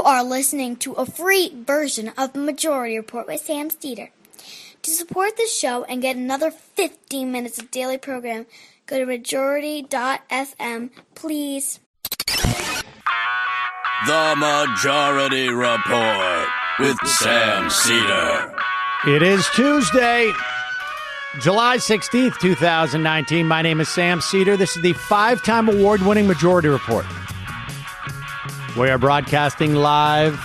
are listening to a free version of Majority Report with Sam Steeder. To support the show and get another 15 minutes of daily program, go to majority.fm, please. The Majority Report with Sam Steeder. It is Tuesday, July 16th, 2019. My name is Sam Steeder. This is the 5-time award-winning Majority Report. We are broadcasting live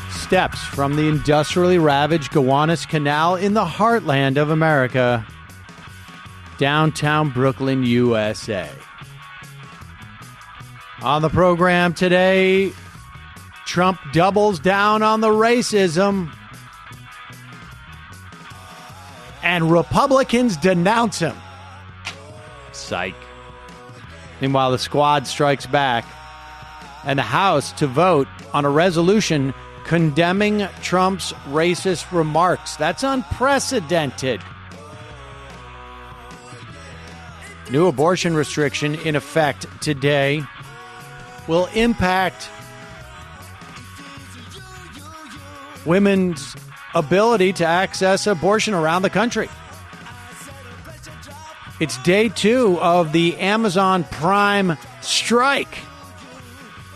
steps from the industrially ravaged Gowanus Canal in the heartland of America, downtown Brooklyn, USA. On the program today, Trump doubles down on the racism, and Republicans denounce him. Psych. Meanwhile, the squad strikes back, and the House to vote on a resolution condemning Trump's racist remarks. That's unprecedented. New abortion restriction in effect today will impact women's ability to access abortion around the country. It's day 2 of the Amazon Prime strike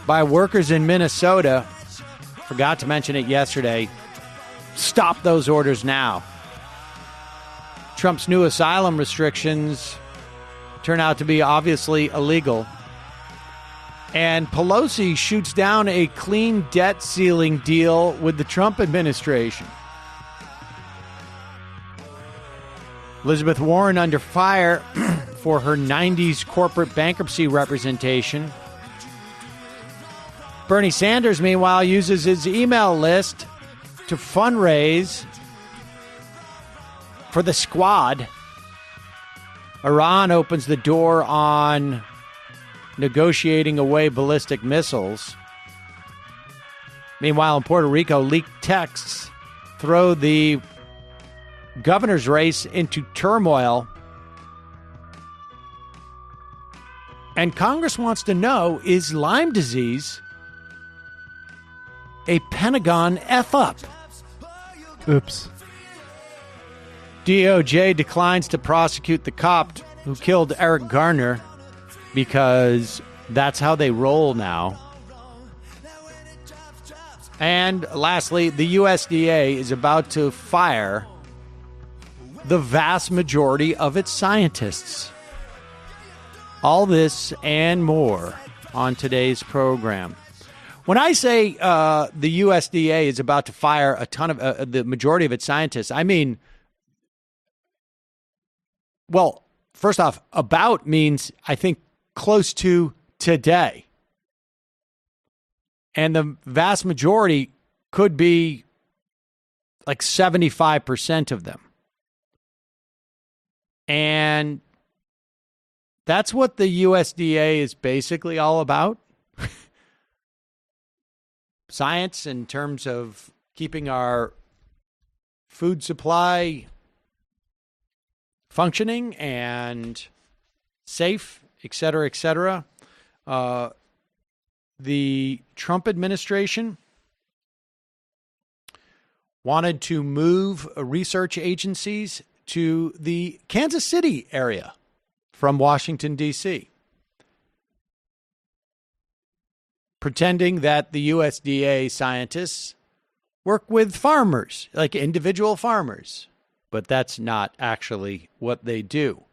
by workers in Minnesota. Forgot to mention it yesterday. Stop those orders now. Trump's new asylum restrictions turn out to be obviously illegal. And Pelosi shoots down a clean debt ceiling deal with the Trump administration. Elizabeth Warren under fire for her 90s corporate bankruptcy representation. Bernie Sanders, meanwhile, uses his email list to fundraise for the squad. Iran opens the door on negotiating away ballistic missiles. Meanwhile, in Puerto Rico, leaked texts throw the governor's race into turmoil. And Congress wants to know, is Lyme disease a Pentagon F-up? Oops. DOJ declines to prosecute the cop who killed Eric Garner because that's how they roll now. And lastly, the USDA is about to fire the vast majority of its scientists. All this and more on today's program. When I say the USDA is about to fire a ton of the majority of its scientists, I mean, well, first off, about means, I think, close to today. And the vast majority could be like 75% of them. And that's what the USDA is basically all about. Science in terms of keeping our food supply functioning and safe, et cetera, et cetera. The Trump administration wanted to move research agencies to the Kansas City area from Washington, D.C., pretending that the USDA scientists work with farmers, like individual farmers. But that's not actually what they do.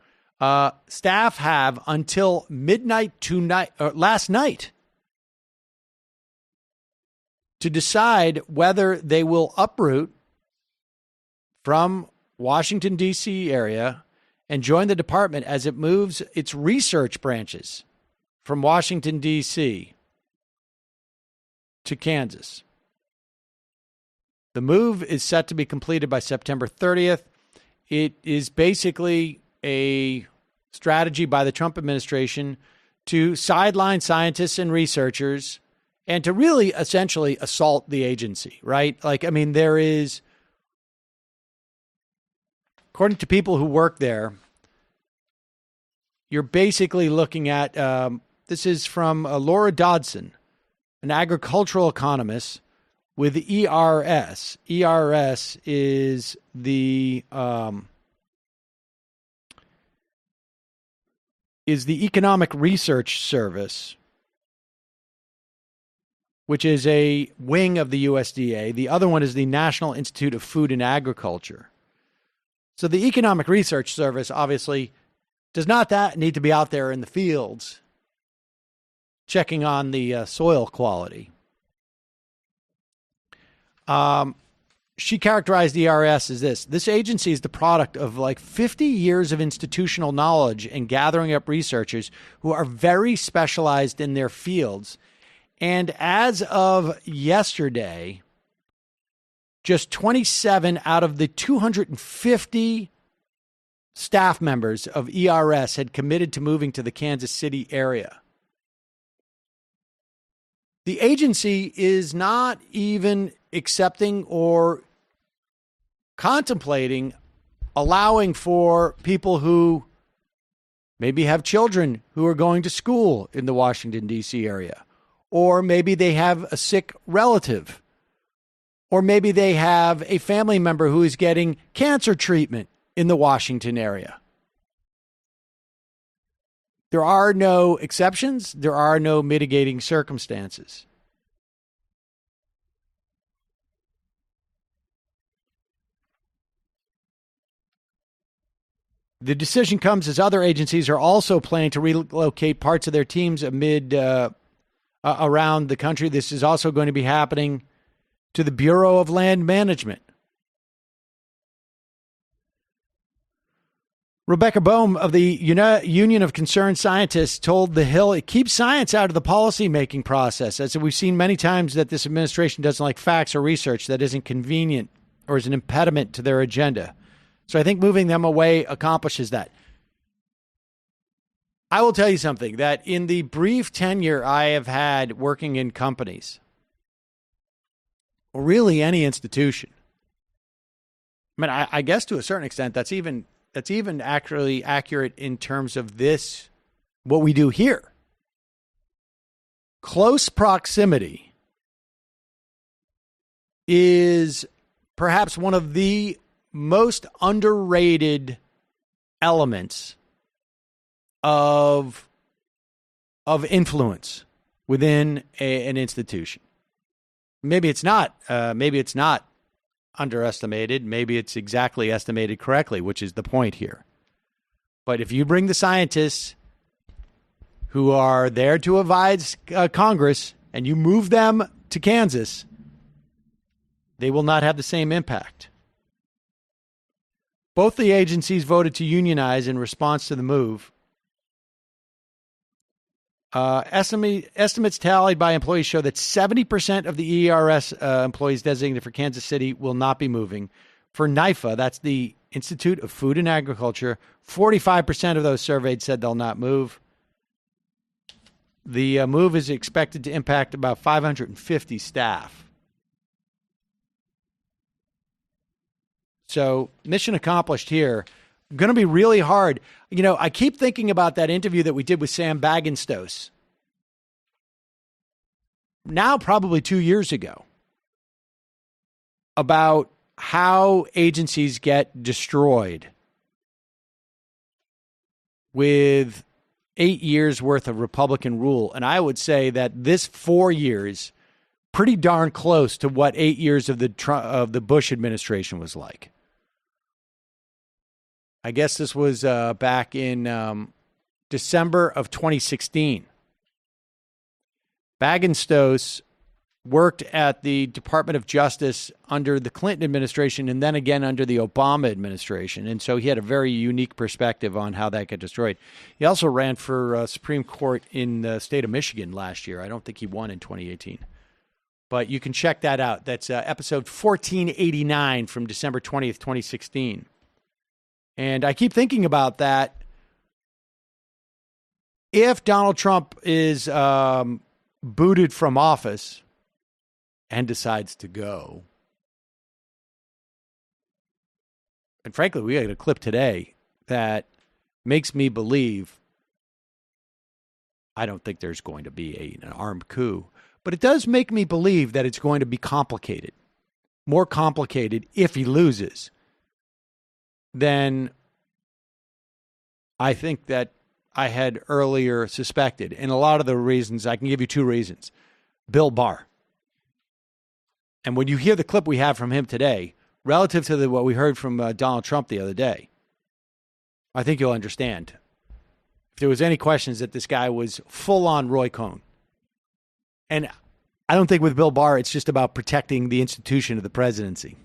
Staff have until midnight last night to decide whether they will uproot from Washington, D.C. area and join the department as it moves its research branches from Washington, D.C. to Kansas. The move is set to be completed by September 30th. It is basically a strategy by the Trump administration to sideline scientists and researchers and to really essentially assault the agency, right? Like, I mean, there is, according to people who work there, you're basically looking at, this is from Laura Dodson, an agricultural economist with ERS. ERS is the Economic Research Service, which is a wing of the USDA. The other one is the National Institute of Food and Agriculture. So the Economic Research Service obviously does not need to be out there in the fields checking on the soil quality. She characterized ERS as this. This agency is the product of like 50 years of institutional knowledge and gathering up researchers who are very specialized in their fields. And as of yesterday, just 27 out of the 250 staff members of ERS had committed to moving to the Kansas City area. The agency is not even accepting or contemplating allowing for people who maybe have children who are going to school in the Washington, D.C. area, or maybe they have a sick relative, or maybe they have a family member who is getting cancer treatment in the Washington area. There are no exceptions. There are no mitigating circumstances. The decision comes as other agencies are also planning to relocate parts of their teams around the country. This is also going to be happening to the Bureau of Land Management. Rebecca Boehm of the Union of Concerned Scientists told The Hill it keeps science out of the policymaking process, as we've seen many times that this administration doesn't like facts or research that isn't convenient or is an impediment to their agenda. So I think moving them away accomplishes that. I will tell you something, that in the brief tenure I have had working in companies, or really any institution, I mean, I guess to a certain extent that's even actually accurate in terms of this, what we do here. Close proximity is perhaps one of the most underrated elements of influence within an institution. Maybe it's not underestimated. Maybe it's exactly estimated correctly, which is the point here. But if you bring the scientists who are there to advise Congress and you move them to Kansas, they will not have the same impact. Both the agencies voted to unionize in response to the move. Estimates tallied by employees show that 70% of the ERS employees designated for Kansas City will not be moving. For NIFA, that's the Institute of Food and Agriculture, 45% of those surveyed said they'll not move. The move is expected to impact about 550 staff. So mission accomplished here. Going to be really hard. You know, I keep thinking about that interview that we did with Sam Bagenstos. Now, probably 2 years ago, about how agencies get destroyed with 8 years worth of Republican rule. And I would say that this 4 years, pretty darn close to what 8 years of the Bush administration was like. I guess this was back in December of 2016. Bagenstos worked at the Department of Justice under the Clinton administration and then again under the Obama administration. And so he had a very unique perspective on how that got destroyed. He also ran for Supreme Court in the state of Michigan last year. I don't think he won in 2018. But you can check that out. That's episode 1489 from December 20th, 2016. And I keep thinking about that. If Donald Trump is booted from office and decides to go, and frankly, we got a clip today that makes me believe I don't think there's going to be an armed coup. But it does make me believe that it's going to be complicated, more complicated if he loses than I think that I had earlier suspected. And a lot of the reasons, I can give you two reasons. Bill Barr. And when you hear the clip we have from him today, relative to what we heard from Donald Trump the other day, I think you'll understand. If there was any questions that this guy was full-on Roy Cohn. And I don't think with Bill Barr, it's just about protecting the institution of the presidency.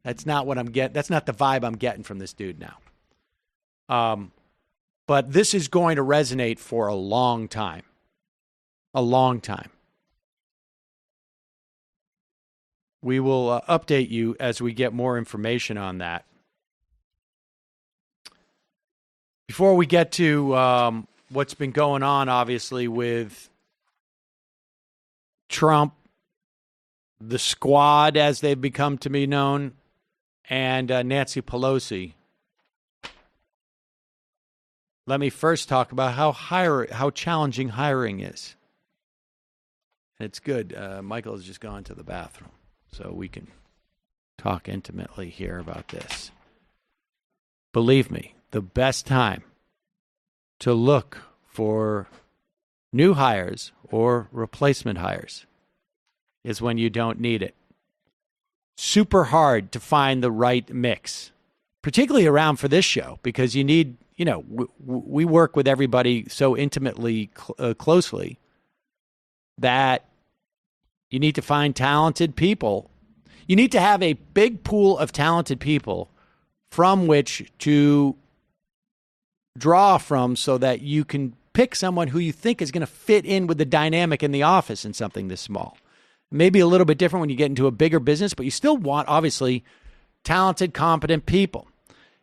That's not what I'm getting. That's not the vibe I'm getting from this dude now. But this is going to resonate for a long time. A long time. We will update you as we get more information on that. Before we get to what's been going on, obviously, with Trump, the squad, as they've become to be known, and Nancy Pelosi, let me first talk about how challenging hiring is. It's good. Michael has just gone to the bathroom, so we can talk intimately here about this. Believe me, the best time to look for new hires or replacement hires is when you don't need it. Super hard to find the right mix, particularly around for this show, because you need, we work with everybody so intimately, closely, that you need to find talented people. You need to have a big pool of talented people from which to draw from so that you can pick someone who you think is going to fit in with the dynamic in the office in something this small. Maybe a little bit different when you get into a bigger business, but you still want, obviously, talented, competent people.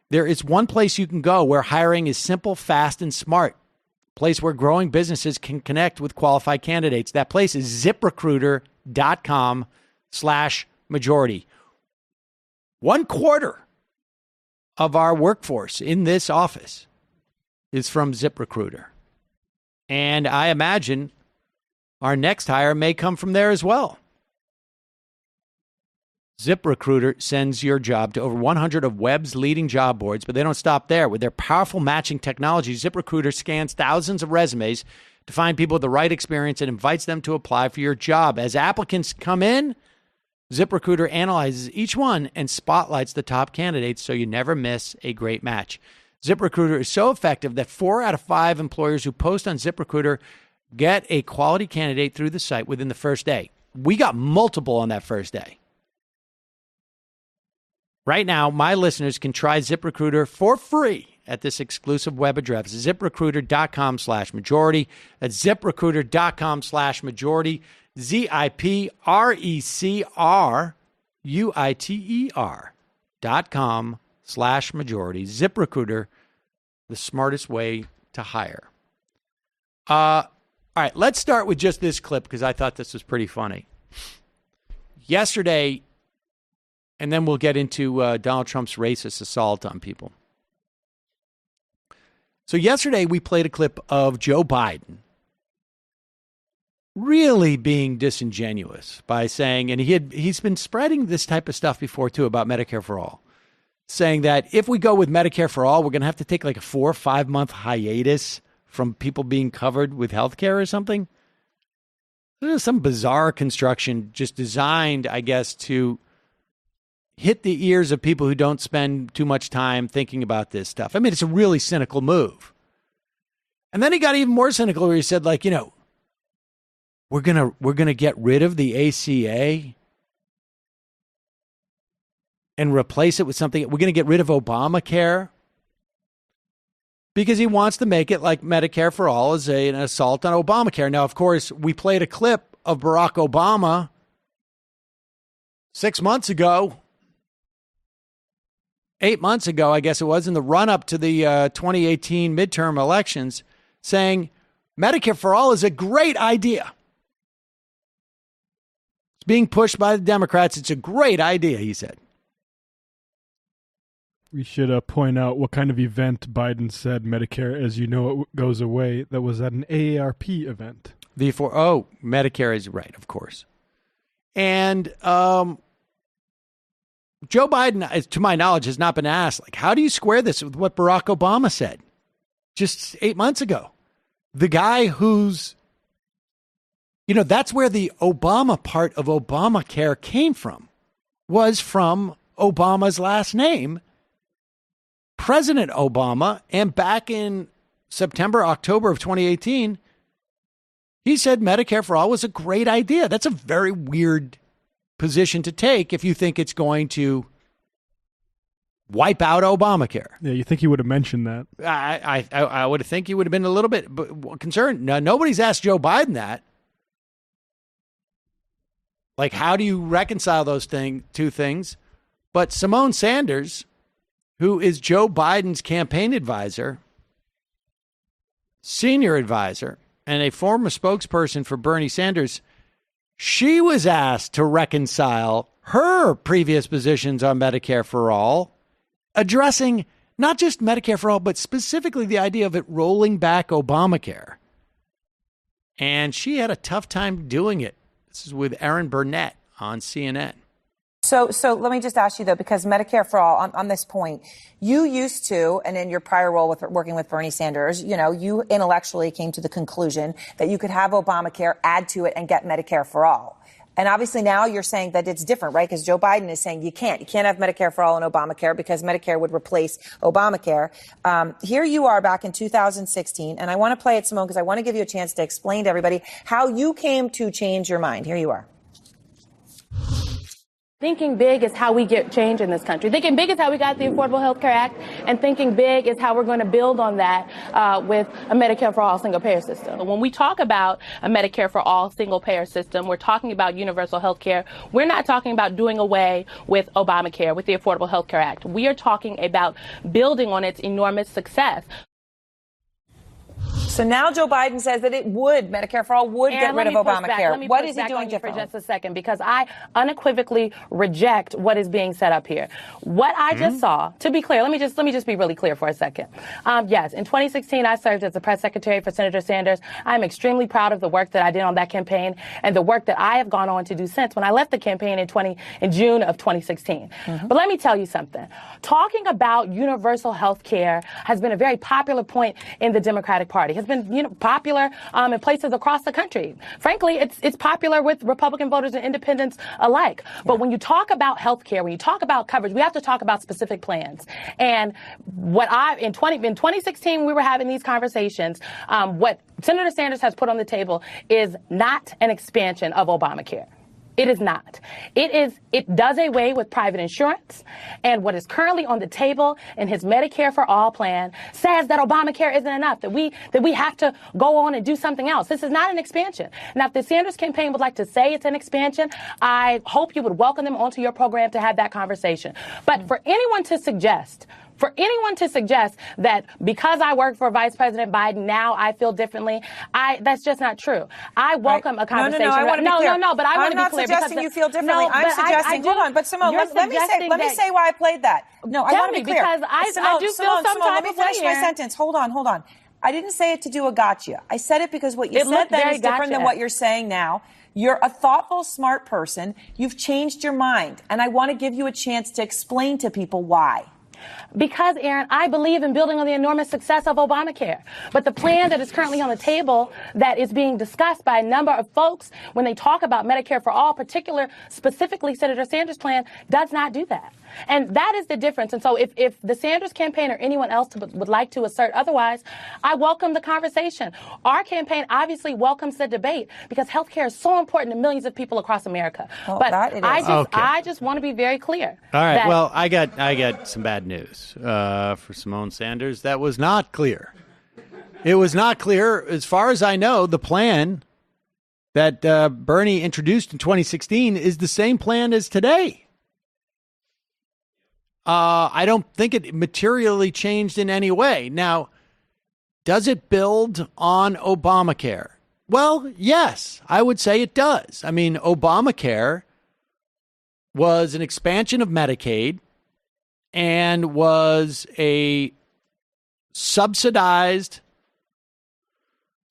There is one place you can go where hiring is simple, fast, and smart. A place where growing businesses can connect with qualified candidates. That place is ZipRecruiter.com/majority. 1/4 of our workforce in this office is from ZipRecruiter. And I imagine our next hire may come from there as well. ZipRecruiter sends your job to over 100 of web's leading job boards, but they don't stop there. With their powerful matching technology, ZipRecruiter scans thousands of resumes to find people with the right experience and invites them to apply for your job. As applicants come in, ZipRecruiter analyzes each one and spotlights the top candidates so you never miss a great match. ZipRecruiter is so effective that 4 out of 5 employers who post on ZipRecruiter get a quality candidate through the site within the first day. We got multiple on that first day. Right now, my listeners can try ZipRecruiter for free at this exclusive web address, ZipRecruiter.com/majority. That's ZipRecruiter.com/majority. ZipRecruiter.com/majority. ZipRecruiter, the smartest way to hire. All right, let's start with just this clip because I thought this was pretty funny. Yesterday, and then we'll get into Donald Trump's racist assault on people. So yesterday we played a clip of Joe Biden really being disingenuous by saying, and he's been spreading this type of stuff before too about Medicare for All, saying that if we go with Medicare for All, we're going to have to take like a 4 or 5 month hiatus from people being covered with health care or something. There's some bizarre construction just designed, I guess, to hit the ears of people who don't spend too much time thinking about this stuff. I mean, it's a really cynical move. And then he got even more cynical where he said, like, we're gonna get rid of the ACA and replace it with something. We're going to get rid of Obamacare because he wants to make it like Medicare for All is an assault on Obamacare. Now, of course, we played a clip of Barack Obama 6 months ago. 8 months ago, I guess it was, in the run-up to the 2018 midterm elections, saying Medicare for All is a great idea. It's being pushed by the Democrats. It's a great idea, he said. We should point out what kind of event Biden said Medicare, as you know, it goes away. That was at an AARP event. Medicare is right, of course. And Joe Biden, to my knowledge, has not been asked, like, how do you square this with what Barack Obama said just 8 months ago? The guy who's, that's where the Obama part of Obamacare came from, was from Obama's last name, President Obama. And back in September, October of 2018, he said Medicare for all was a great idea. That's a very weird position to take if you think it's going to wipe out Obamacare. Yeah, you think he would have mentioned that? I would think he would have been a little bit concerned. No, nobody's asked Joe Biden that. Like, how do you reconcile those two things? But Symone Sanders, who is Joe Biden's campaign advisor, senior advisor, and a former spokesperson for Bernie Sanders, she was asked to reconcile her previous positions on Medicare for all, addressing not just Medicare for all, but specifically the idea of it rolling back Obamacare. And she had a tough time doing it. This is with Erin Burnett on CNN. So let me just ask you, though, because Medicare for all, on this point, you used to, and in your prior role with working with Bernie Sanders, you intellectually came to the conclusion that you could have Obamacare, add to it, and get Medicare for all. And obviously now you're saying that it's different, right? Because Joe Biden is saying you can't have Medicare for all and Obamacare because Medicare would replace Obamacare. Here you are back in 2016, and I want to play it, Symone, because I want to give you a chance to explain to everybody how you came to change your mind. Here you are. Thinking big is how we get change in this country. Thinking big is how we got the Affordable Health Care Act, and thinking big is how we're going to build on that with a Medicare for all single-payer system. When we talk about a Medicare for all single-payer system, we're talking about universal health care. We're not talking about doing away with Obamacare, with the Affordable Health Care Act. We are talking about building on its enormous success. So now Joe Biden says that Medicare for all would get rid of Obamacare. What is he doing differently? For just a second, because I unequivocally reject what is being set up here. What I just saw, to be clear, let me just be really clear for a second. Yes, in 2016, I served as the press secretary for Senator Sanders. I'm extremely proud of the work that I did on that campaign and the work that I have gone on to do since when I left the campaign in June of 2016. But let me tell you something. Talking about universal health care has been a very popular point in the Democratic Party. Has been popular in places across the country. Frankly, it's popular with Republican voters and independents alike. But when you talk about health care, when you talk about coverage, we have to talk about specific plans. And in 2016, we were having these conversations. What Senator Sanders has put on the table is not an expansion of Obamacare. It is not. It does away with private insurance. And what is currently on the table in his Medicare for all plan says that Obamacare isn't enough, that we have to go on and do something else. This is not an expansion. Now, if the Sanders campaign would like to say it's an expansion, I hope you would welcome them onto your program to have that conversation. But for anyone to suggest that because I work for Vice President Biden, now I feel differently, that's just not true. I welcome a conversation. No, I want to be clear. But I want to be clear. I'm not suggesting you feel differently. I'm suggesting, hold on, but Symone, let me say why I played that. No, I want to be clear. Because I do feel some type let me finish my sentence. Hold on. I didn't say it to do a gotcha. I said it because what you said then is different than what you're saying now. You're a thoughtful, smart person. You've changed your mind. And I want to give you a chance to explain to people why. Because, Aaron, I believe in building on the enormous success of Obamacare. But the plan that is currently on the table that is being discussed by a number of folks when they talk about Medicare for all, specifically Senator Sanders' plan, does not do that. And that is the difference. And so if the Sanders campaign or anyone else would like to assert otherwise, I welcome the conversation. Our campaign obviously welcomes the debate because health care is so important to millions of people across America. Well, but okay. I just want to be very clear. All right. Well, I got some bad news for Symone Sanders. That was not clear. It was not clear. As far as I know, the plan that Bernie introduced in 2016 is the same plan as today. I don't think it materially changed in any way. Now, does it build on Obamacare? Well, yes, I would say it does. I mean, Obamacare was an expansion of Medicaid and was a subsidized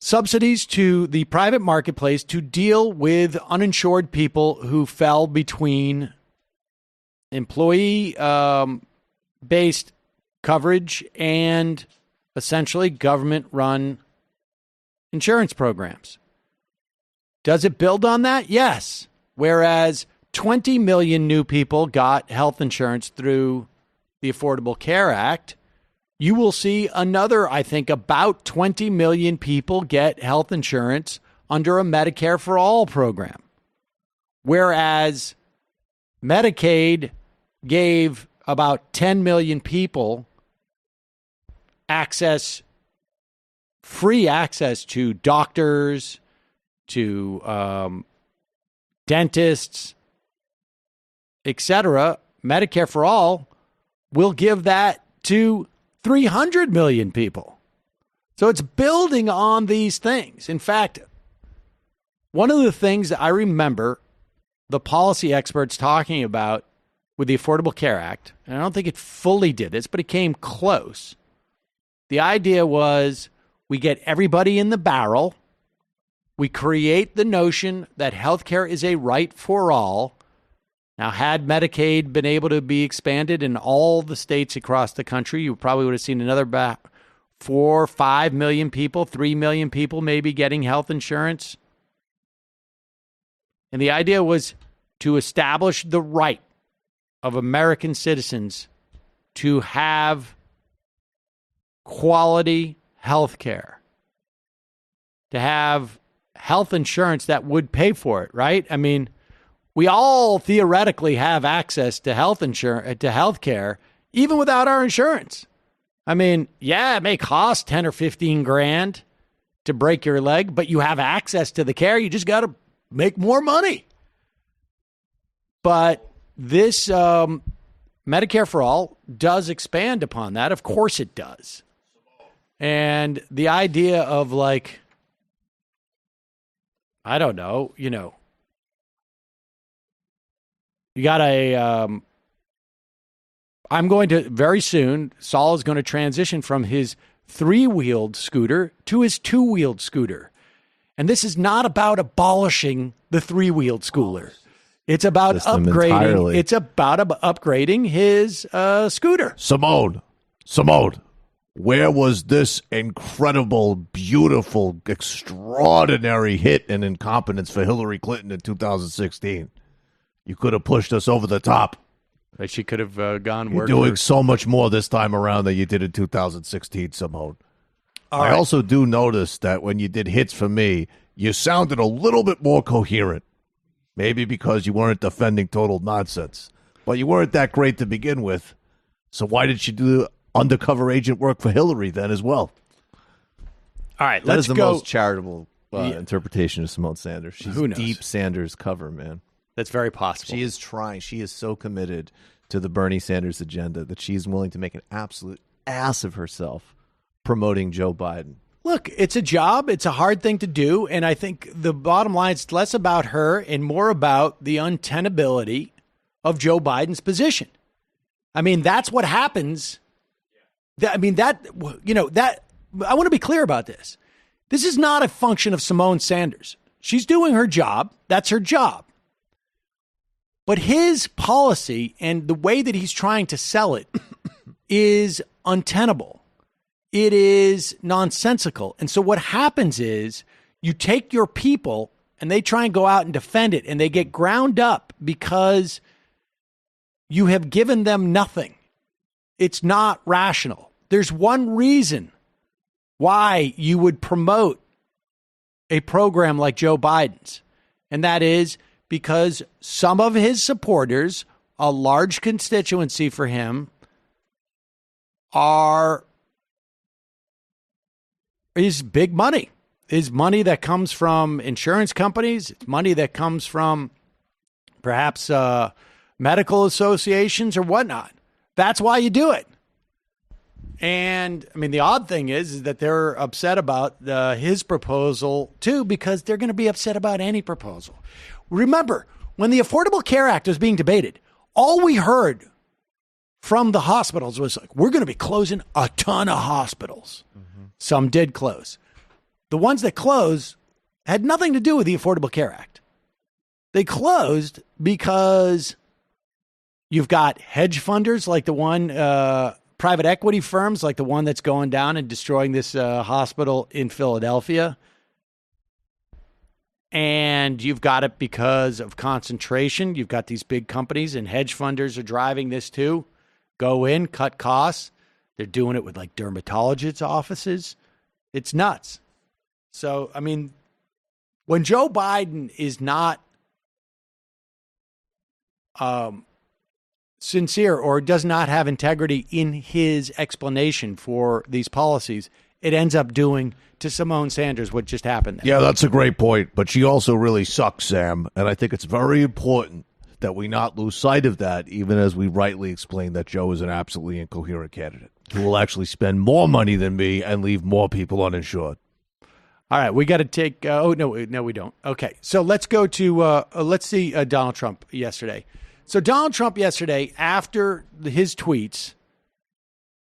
subsidies to the private marketplace to deal with uninsured people who fell between employee based coverage and essentially government-run insurance programs. Does it build on that? Yes. Whereas 20 million new people got health insurance through the Affordable Care Act, you will see another, I think, about 20 million people get health insurance under a Medicare for All program. Whereas Medicaid gave about 10 million people free access to doctors, to dentists, etc. Medicare for All will give that to 300 million people. So it's building on these things. In fact, one of the things that I remember the policy experts talking about with the Affordable Care Act, and I don't think it fully did this, but it came close. The idea was we get everybody in the barrel. We create the notion that healthcare is a right for all. Now, had Medicaid been able to be expanded in all the states across the country, you probably would have seen another 4 or 5 million people, 3 million people maybe getting health insurance. And the idea was to establish the right of American citizens to have quality health care, to have health insurance that would pay for it, right? I mean, we all theoretically have access to health insurance, to health care, even without our insurance. I mean, yeah, it may cost 10 or 15 grand to break your leg, but you have access to the care. You just got to make more money. But this Medicare for All does expand upon that. Of course it does. And the idea of like, I don't know, you got I'm going to, very soon, Saul is going to transition from his 3-wheeled scooter to his 2-wheeled scooter. And this is not about abolishing the 3-wheeled scooter. It's about upgrading. It's about upgrading his scooter. Symone, where was this incredible, beautiful, extraordinary hit and incompetence for Hillary Clinton in 2016? You could have pushed us over the top. She could have gone. You're doing so much more this time around than you did in 2016, Symone. I also do notice that when you did hits for me, you sounded a little bit more coherent. Maybe because you weren't defending total nonsense. But you weren't that great to begin with. So why did you do undercover agent work for Hillary then as well? All right, that is the most charitable interpretation of Symone Sanders. She's deep Sanders cover, man. That's very possible. She is trying. She is so committed to the Bernie Sanders agenda that she is willing to make an absolute ass of herself promoting Joe Biden. Look, it's a job. It's a hard thing to do. And I think the bottom line is less about her and more about the untenability of Joe Biden's position. I mean, that's what happens. I want to be clear about this. This is not a function of Symone Sanders. She's doing her job. That's her job. But his policy and the way that he's trying to sell it is untenable. It is nonsensical. And so what happens is you take your people and they try and go out and defend it, and they get ground up because you have given them nothing. It's not rational. There's one reason why you would promote a program like Joe Biden's, and that is because some of his supporters, a large constituency for him, is big money. Is money that comes from insurance companies. It's money that comes from perhaps medical associations or whatnot. That's why you do it. And I mean, the odd thing is that they're upset about his proposal too, because they're going to be upset about any proposal. Remember, when the Affordable Care Act was being debated, all we heard from the hospitals was like, we're going to be closing a ton of hospitals. Mm-hmm. Some did close. the ones that closed had nothing to do with the Affordable Care Act. They closed because you've got hedge funders like the one, private equity firms like the one that's going down and destroying this hospital in Philadelphia. And you've got it because of concentration. You've got these big companies, and hedge funders are driving this too. Go in, cut costs. They're doing it with like dermatologists' offices. It's nuts. So, I mean, when Joe Biden is not sincere or does not have integrity in his explanation for these policies, it ends up doing to Symone Sanders what just happened there. Yeah, that's a great point. But she also really sucks, Sam. And I think it's very important that we not lose sight of that, even as we rightly explain that Joe is an absolutely incoherent candidate who will actually spend more money than me and leave more people uninsured. All right, we got to take. No, we don't. Okay, so let's go to. Let's see Donald Trump yesterday. So Donald Trump yesterday, after his tweets,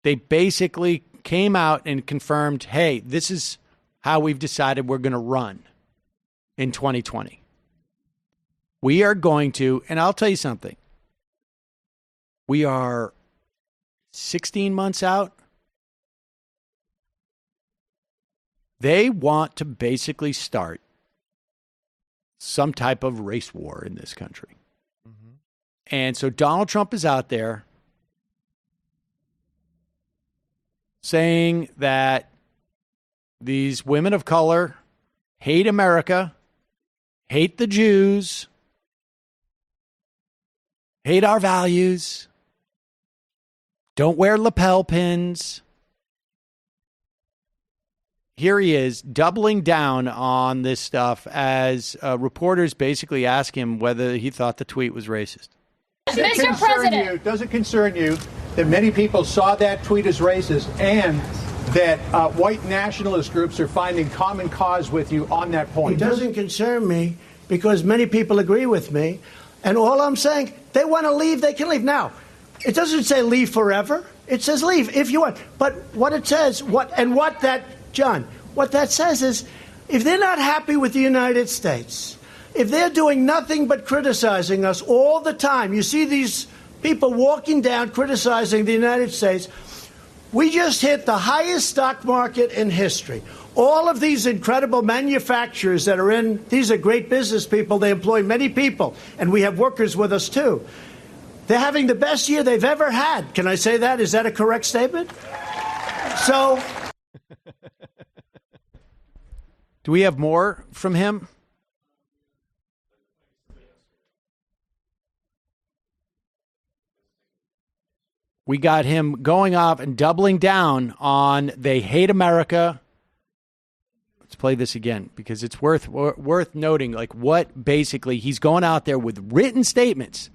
they basically came out and confirmed, "Hey, this is how we've decided we're going to run in 2020. We are going to," and I'll tell you something. We are 16 months out. They want to basically start some type of race war in this country. Mm-hmm. And so Donald Trump is out there saying that these women of color hate America, hate the Jews, hate our values, don't wear lapel pins. Here he is doubling down on this stuff as reporters basically ask him whether he thought the tweet was racist. Mr. President, does it concern you that many people saw that tweet as racist and that white nationalist groups are finding common cause with you on that point? It doesn't concern me because many people agree with me. And all I'm saying, they want to leave, they can leave. Now, it doesn't say leave forever. It says leave if you want. But what it says, John, what that says is if they're not happy with the United States, if they're doing nothing but criticizing us all the time, you see these people walking down criticizing the United States, we just hit the highest stock market in history. All of these incredible manufacturers that are in, these are great business people. They employ many people, and we have workers with us, too. They're having the best year they've ever had. Can I say that? Is that a correct statement? So... Do we have more from him? We got him going off and doubling down on they hate America. Let's play this again because it's worth noting like what basically he's going out there with written statements.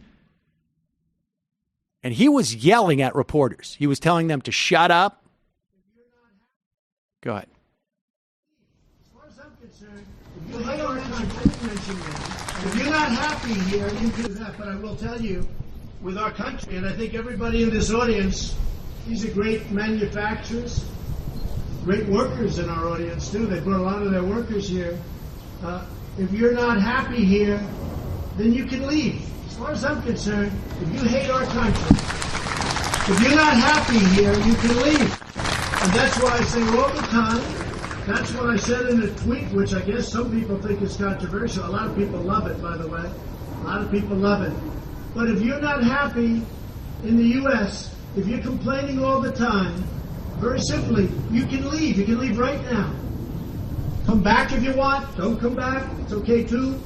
And he was yelling at reporters. He was telling them to shut up. Go ahead. If you're not happy here, you can do that. But I will tell you, with our country, and I think everybody in this audience, these are great manufacturers, great workers in our audience, too. They brought a lot of their workers here. If you're not happy here, then you can leave. As far as I'm concerned, if you hate our country, if you're not happy here, you can leave. And that's why I say all the time, that's what I said in a tweet, which I guess some people think is controversial. A lot of people love it, by the way. A lot of people love it. But if you're not happy in the U.S., if you're complaining all the time, very simply, you can leave. You can leave right now. Come back if you want. Don't come back. It's okay, too.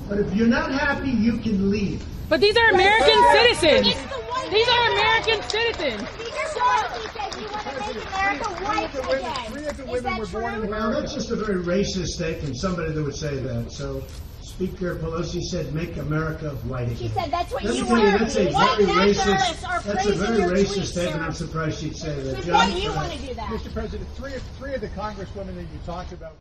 But if you're not happy, you can leave. But these are American citizens. These are American citizens. Well, that's just a very racist statement, somebody that would say that. So Speaker Pelosi said, make America white again. She said that's what you want. want. That's a very racist statement. I'm surprised she'd say that. Why do you want to do that? Mr. President, three of the congresswomen that you talked about.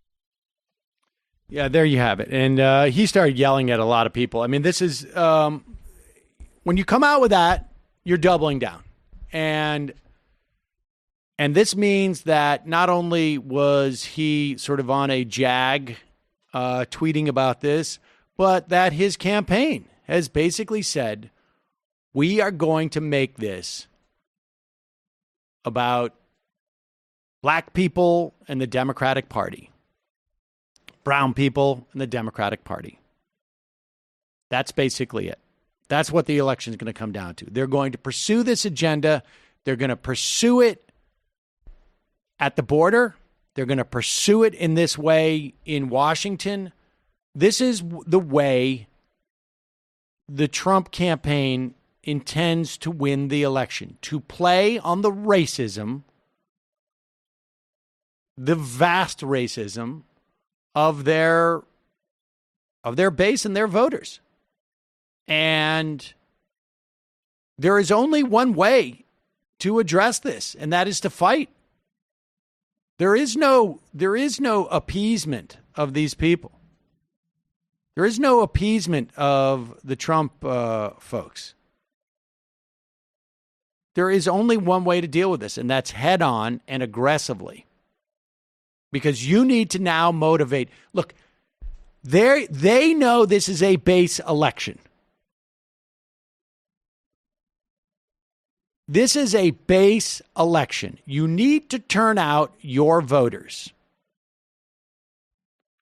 Yeah, there you have it. And he started yelling at a lot of people. I mean, this is when you come out with that, you're doubling down. And And this means that not only was he sort of on a jag tweeting about this, but that his campaign has basically said, we are going to make this about black people and the Democratic Party, brown people and the Democratic Party. That's basically it. That's what the election is going to come down to. They're going to pursue this agenda. They're going to pursue it at the border. They're going to pursue it in this way in Washington. This is the way the Trump campaign intends to win the election, to play on the racism, the vast racism of their base and their voters. And there is only one way to address this, and that is to fight. There is no appeasement of these people. There is no appeasement of the Trump folks. There is only one way to deal with this, and that's head on and aggressively. Because you need to now motivate. Look, they know this is a base election. This is a base election. You need to turn out your voters.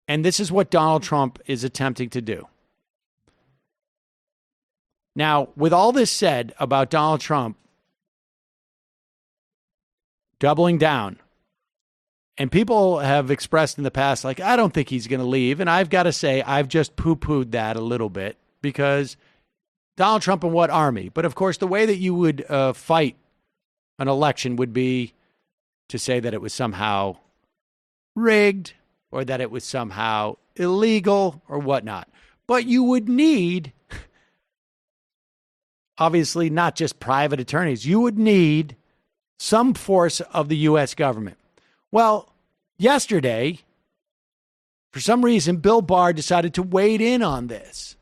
And this is what Donald Trump is attempting to do. Now, with all this said about Donald Trump doubling down, and people have expressed in the past, like, I don't think he's going to leave. And I've got to say, I've just poo-pooed that a little bit because Donald Trump and what army? But of course, the way that you would fight an election would be to say that it was somehow rigged or that it was somehow illegal or whatnot. But you would need, obviously, not just private attorneys. You would need some force of the U.S. government. Well, yesterday, for some reason, Bill Barr decided to wade in on this.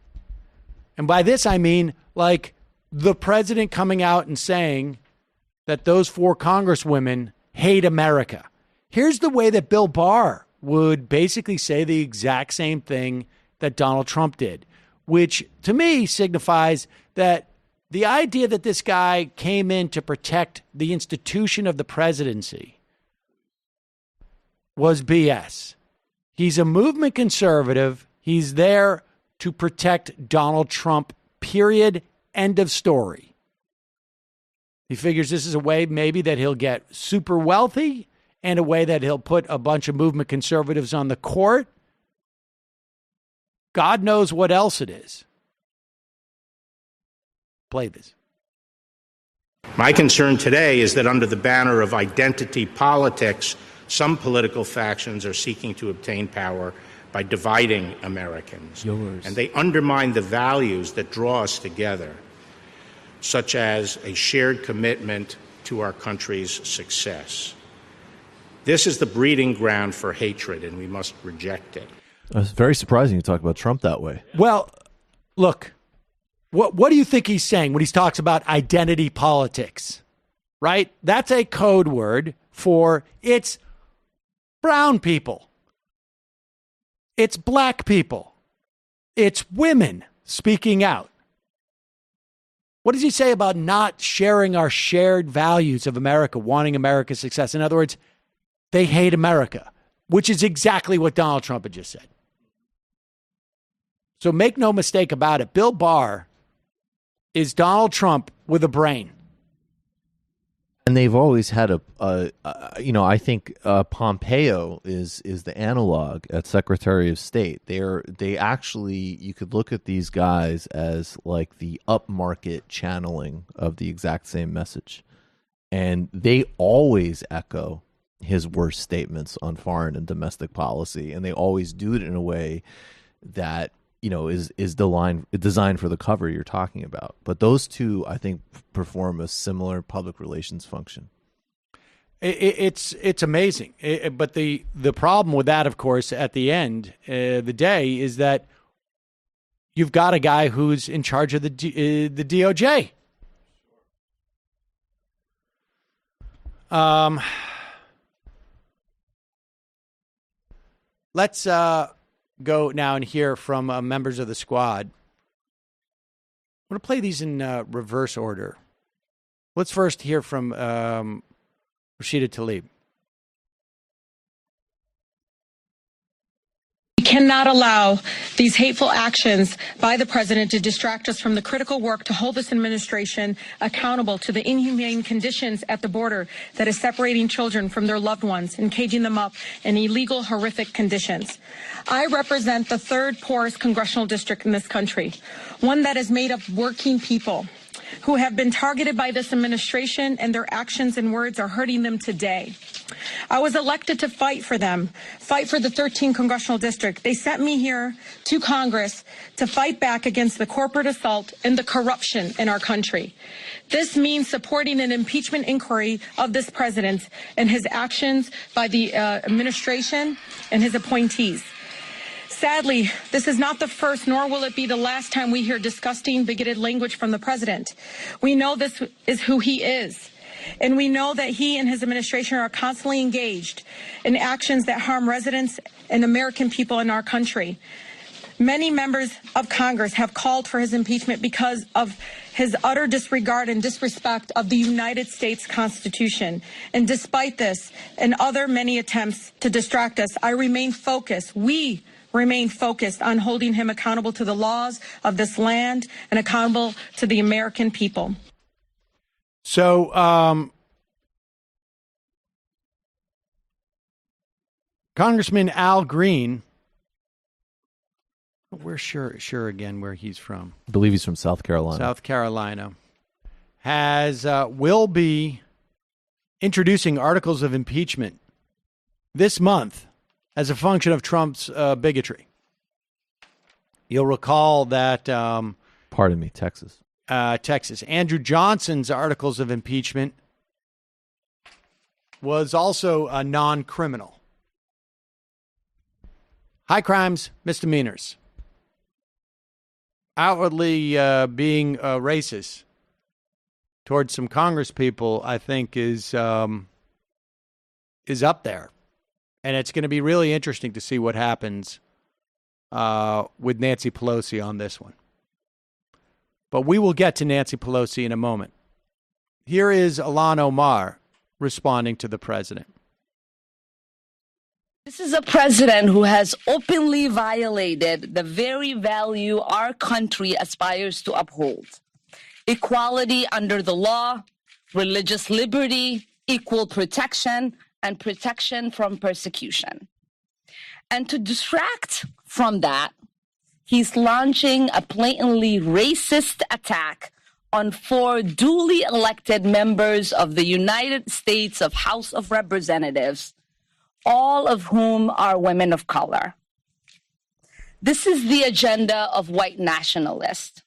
And by this, I mean, like, the president coming out and saying that those 4 congresswomen hate America. Here's the way that Bill Barr would basically say the exact same thing that Donald Trump did, which to me signifies that the idea that this guy came in to protect the institution of the presidency was BS. He's a movement conservative. He's there to protect Donald Trump, period, end of story. He figures this is a way maybe that he'll get super wealthy and a way that he'll put a bunch of movement conservatives on the court. God knows what else it is. Play this. My concern today is that under the banner of identity politics, some political factions are seeking to obtain power by dividing Americans. And they undermine the values that draw us together, such as a shared commitment to our country's success. This is the breeding ground for hatred, and we must reject it. It's very surprising you talk about Trump that way. Well, look, what do you think he's saying when he talks about identity politics? Right? That's a code word for it's brown people. It's black people. It's women speaking out. What does he say about not sharing our shared values of America, wanting America's success? In other words, they hate America, which is exactly what Donald Trump had just said. So make no mistake about it. Bill Barr is Donald Trump with a brain. And they've always had I think Pompeo is the analog at Secretary of State. They actually, you could look at these guys as like the upmarket channeling of the exact same message. And they always echo his worst statements on foreign and domestic policy. And they always do it in a way that, is designed for the cover you're talking about. But those two, I think, perform a similar public relations function. It's amazing. But the problem with that, of course, at the end of the day is that you've got a guy who's in charge of the DOJ. Let's go now and hear from members of the squad. I'm going to play these in reverse order. Let's first hear from Rashida Tlaib. We cannot allow these hateful actions by the president to distract us from the critical work to hold this administration accountable to the inhumane conditions at the border that is separating children from their loved ones and caging them up in illegal, horrific conditions. I represent the third poorest congressional district in this country, one that is made of working people who have been targeted by this administration, and their actions and words are hurting them today. I was elected to fight for them, fight for the 13th congressional district. They sent me here to Congress to fight back against the corporate assault and the corruption in our country. This means supporting an impeachment inquiry of this president and his actions by the administration and his appointees. Sadly, this is not the first, nor will it be the last time we hear disgusting, bigoted language from the president. We know this is who he is, and we know that he and his administration are constantly engaged in actions that harm residents and American people in our country. Many members of Congress have called for his impeachment because of his utter disregard and disrespect of the United States Constitution. And despite this and other many attempts to distract us, I remain focused. We remain focused on holding him accountable to the laws of this land and accountable to the American people. So, Congressman Al Green, we're sure again where he's from. I believe he's from South Carolina. South Carolina will be introducing articles of impeachment this month as a function of Trump's bigotry. You'll recall that... Pardon me, Texas. Texas. Andrew Johnson's articles of impeachment was also a non-criminal. High crimes, misdemeanors. Outwardly being racist towards some Congress people, I think, is up there. And it's going to be really interesting to see what happens with Nancy Pelosi on this one. But we will get to Nancy Pelosi in a moment. Here is Ilhan Omar responding to the president. This is a president who has openly violated the very value our country aspires to uphold: equality under the law, religious liberty, equal protection, and protection from persecution. And to distract from that, he's launching a blatantly racist attack on 4 duly elected members of the United States of House of Representatives, all of whom are women of color. This is the agenda of white nationalists,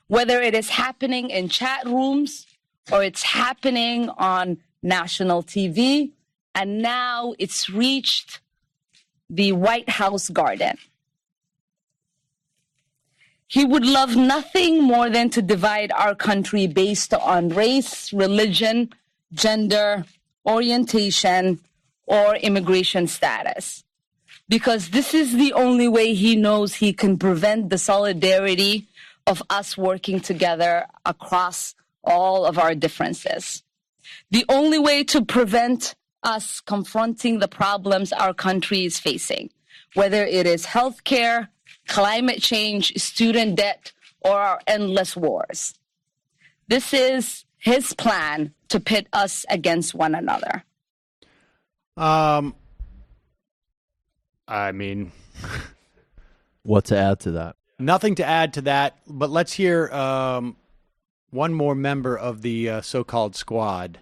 whether it is happening in chat rooms or it's happening on national TV, and now it's reached the White House garden. He would love nothing more than to divide our country based on race, religion, gender, orientation, or immigration status, because this is the only way he knows he can prevent the solidarity of us working together across all of our differences. The only way to prevent us confronting the problems our country is facing, whether it is healthcare, climate change, student debt, or our endless wars. This is his plan to pit us against one another. I mean, what to add to that? Nothing to add to that, but let's hear one more member of the so-called squad.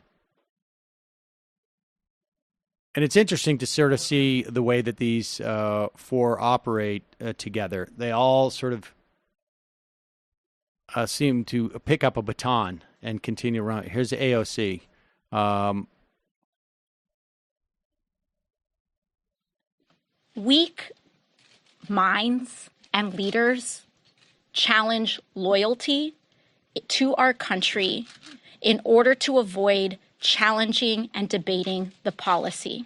And it's interesting to sort of see the way that these 4 operate together. They all sort of seem to pick up a baton and continue around. Here's the AOC. Weak minds and leaders challenge loyalty to our country in order to avoid challenging and debating the policy.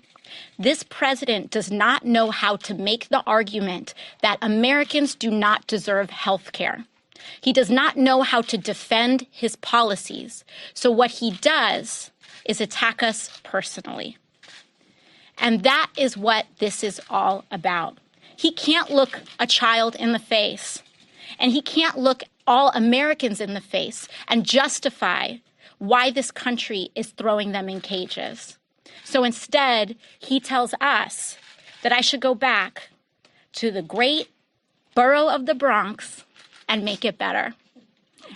This president does not know how to make the argument that Americans do not deserve health care. He does not know how to defend his policies. So what he does is attack us personally. And that is what this is all about. He can't look a child in the face, and he can't look all Americans in the face and justify why this country is throwing them in cages. So instead, he tells us that I should go back to the great borough of the Bronx and make it better.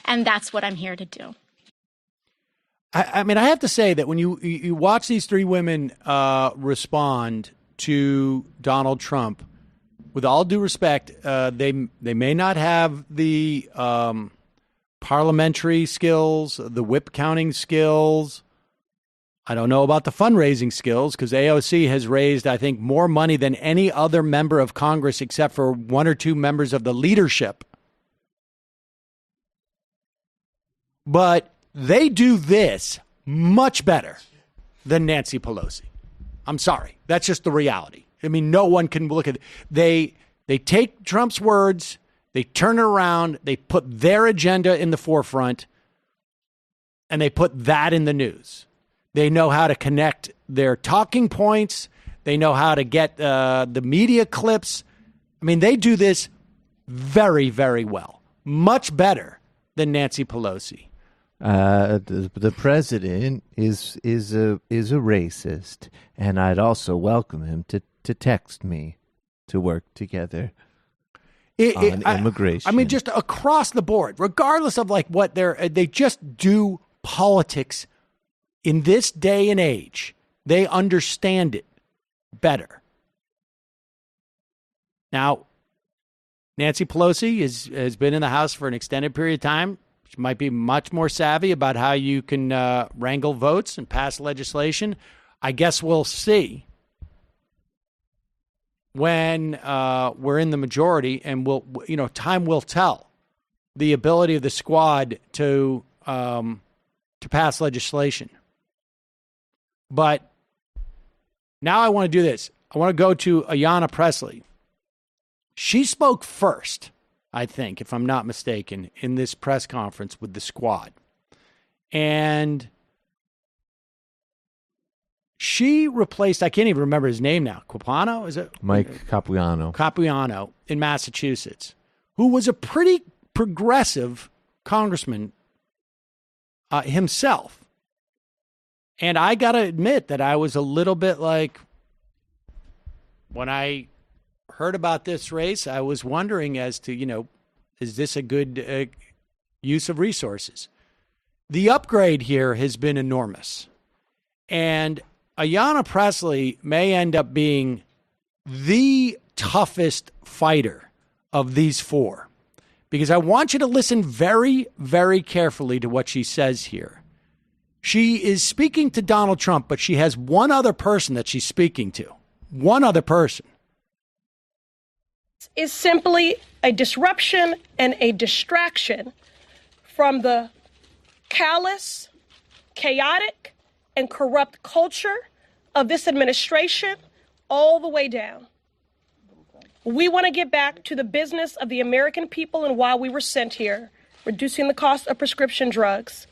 And that's what I'm here to do. I mean, I have to say that when you watch these three women respond to Donald Trump, with all due respect, they may not have the parliamentary skills, the whip counting skills. I don't know about the fundraising skills, because AOC has raised, I think, more money than any other member of Congress except for one or two members of the leadership. But they do this much better than Nancy Pelosi. I'm sorry. That's just the reality. I mean, no one can look at it. They take Trump's words, they turn it around, they put their agenda in the forefront, and they put that in the news. They know how to connect their talking points. They know how to get the media clips. I mean, they do this very, very well. Much better than Nancy Pelosi. The president is a racist, and I'd also welcome him to text me to work together on immigration. I mean, just across the board, regardless of like what they just do politics in this day and age. They understand it better. Now, Nancy Pelosi has been in the House for an extended period of time. She might be much more savvy about how you can wrangle votes and pass legislation. I guess we'll see when we're in the majority, and time will tell the ability of the squad to pass legislation. But now I want to do this. I want to go to Ayanna Pressley. She spoke first, I think, if I'm not mistaken, in this press conference with the squad. And she replaced, I can't even remember his name now, Capuano, is it? Mike Capuano. Capuano in Massachusetts, who was a pretty progressive congressman himself. And I got to admit that I was a little bit like, when I heard about this race, I was wondering as to, is this a good use of resources? The upgrade here has been enormous. And Ayanna Pressley may end up being the toughest fighter of these four, because I want you to listen very, very carefully to what she says here. She is speaking to Donald Trump, but she has one other person that she's speaking to. One other person. Is simply a disruption and a distraction from the callous, chaotic, and corrupt culture of this administration all the way down. We want to get back to the business of the American people and why we were sent here, reducing the cost of prescription drugs,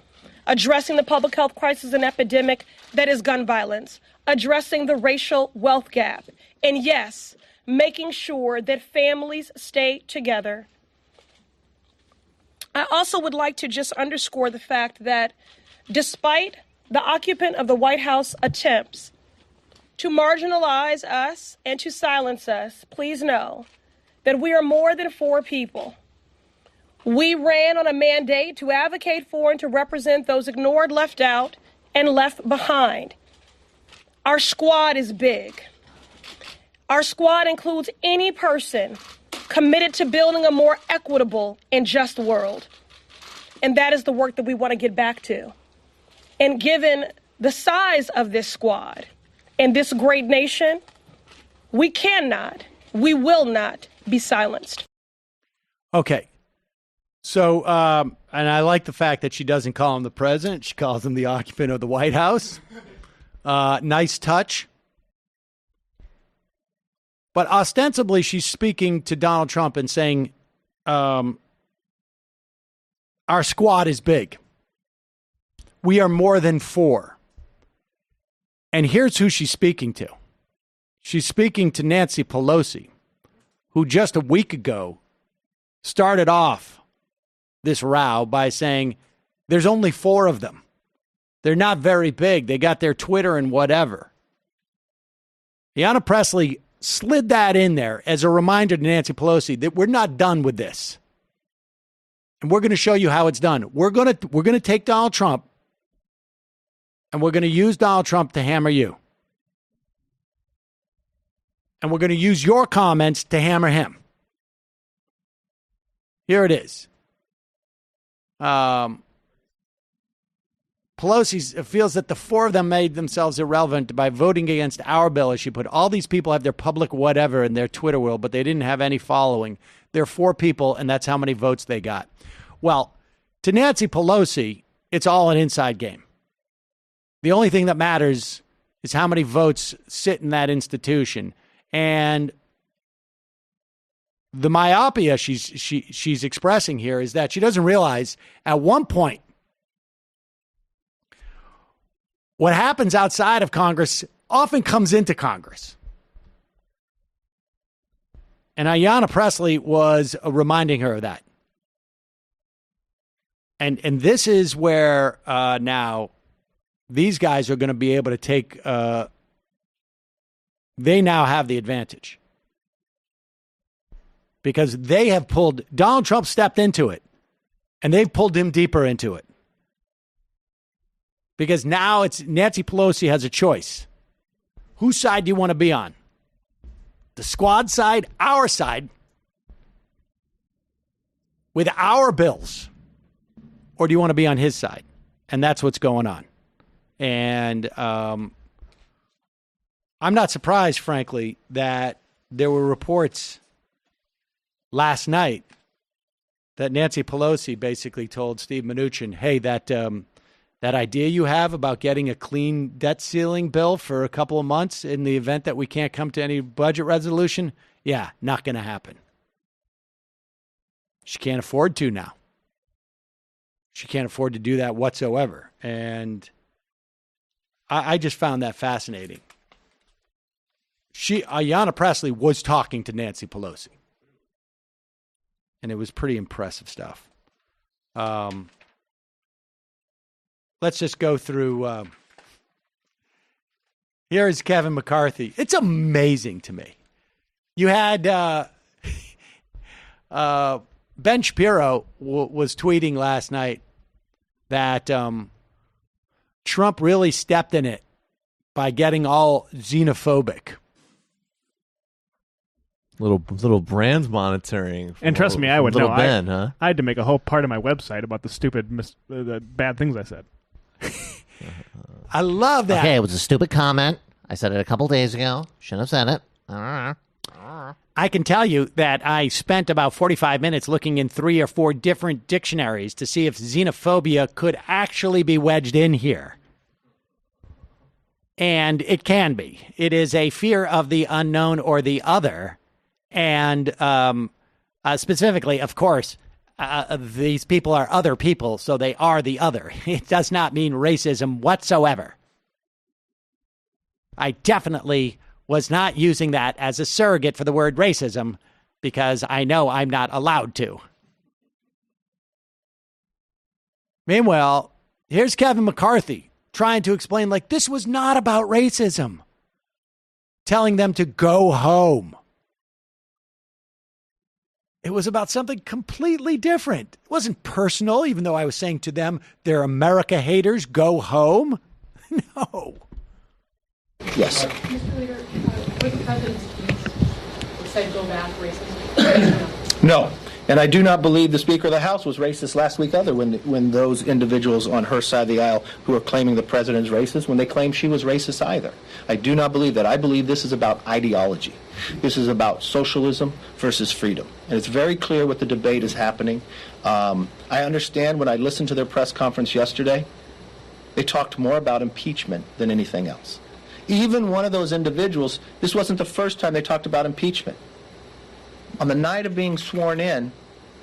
addressing the public health crisis and epidemic that is gun violence, addressing the racial wealth gap, and yes, making sure that families stay together. I also would like to just underscore the fact that despite the occupant of the White House attempts to marginalize us and to silence us, please know that we are more than four people. We ran on a mandate to advocate for and to represent those ignored, left out, and left behind. Our squad is big. Our squad includes any person committed to building a more equitable and just world. And that is the work that we want to get back to. And given the size of this squad and this great nation, we will not be silenced. Okay. So, and I like the fact that she doesn't call him the president. She calls him the occupant of the White House. Nice touch. But ostensibly, she's speaking to Donald Trump and saying, our squad is big. We are more than 4. And here's who she's speaking to. She's speaking to Nancy Pelosi, who just a week ago started off this row by saying there's only 4 of them. They're not very big. They got their Twitter and whatever. Ayanna Pressley slid that in there as a reminder to Nancy Pelosi that we're not done with this. And we're going to show you how it's done. We're going to take Donald Trump and we're going to use Donald Trump to hammer you. And we're going to use your comments to hammer him. Here it is. Pelosi feels that the 4 of them made themselves irrelevant by voting against our bill. As she put, all these people have their public whatever in their Twitter world, but they didn't have any following. There are 4 people, and that's how many votes they got. Well, to Nancy Pelosi, it's all an inside game. The only thing that matters is how many votes sit in that institution. And the myopia she's expressing here is that she doesn't realize at one point what happens outside of Congress often comes into Congress. And Ayanna Pressley was reminding her of that. And this is where now these guys are going to be able to take, they now have the advantage. Because they have pulled, Donald Trump stepped into it, and they've pulled him deeper into it. Because now it's Nancy Pelosi has a choice. Whose side do you want to be on? The squad side, our side, with our bills? Or do you want to be on his side? And that's what's going on. And I'm not surprised, frankly, that there were reports last night that Nancy Pelosi basically told Steve Mnuchin, hey, that idea you have about getting a clean debt ceiling bill for a couple of months in the event that we can't come to any budget resolution, yeah, not going to happen. She can't afford to now. She can't afford to do that whatsoever. And I just found that fascinating. Ayanna Pressley was talking to Nancy Pelosi. And it was pretty impressive stuff. Let's just go through. Here is Kevin McCarthy. It's amazing to me. You had Ben Shapiro was tweeting last night that Trump really stepped in it by getting all xenophobic. Little brand monitoring. And trust me, I would know. Ben, huh? I had to make a whole part of my website about the stupid, the bad things I said. I love that. Okay, it was a stupid comment. I said it a couple days ago. Shouldn't have said it. I can tell you that I spent about 45 minutes looking in 3 or 4 different dictionaries to see if xenophobia could actually be wedged in here. And it can be. It is a fear of the unknown or the other. And specifically, of course, these people are other people, so they are the other. It does not mean racism whatsoever. I definitely was not using that as a surrogate for the word racism because I know I'm not allowed to. Meanwhile, here's Kevin McCarthy trying to explain like this was not about racism, telling them to go home. It was about something completely different. It wasn't personal, even though I was saying to them, they're America haters, go home. No. Yes. Mr. Leader, what the president's said go back racism? No. And I do not believe the Speaker of the House was racist last week either when those individuals on her side of the aisle who are claiming the president is racist, when they claim she was racist either. I do not believe that. I believe this is about ideology. This is about socialism versus freedom. And it's very clear what the debate is happening. I understand when I listened to their press conference yesterday, they talked more about impeachment than anything else. Even one of those individuals, this wasn't the first time they talked about impeachment. On the night of being sworn in,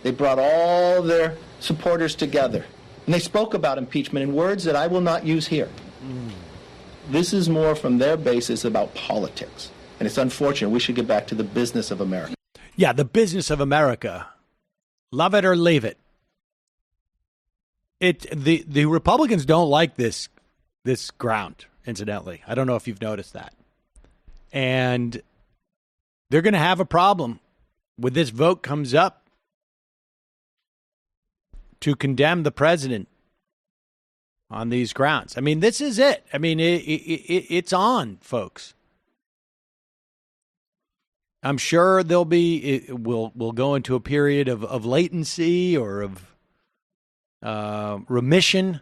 they brought all their supporters together. And they spoke about impeachment in words that I will not use here. This is more from their basis about politics. And it's unfortunate. We should get back to the business of America. Yeah, the business of America. Love it or leave it. The Republicans don't like this ground, incidentally. I don't know if you've noticed that. And they're going to have a problem when this vote comes up to condemn the president on these grounds. I mean, this is it. I mean, it's on, folks. I'm sure we'll go into a period of latency or of remission,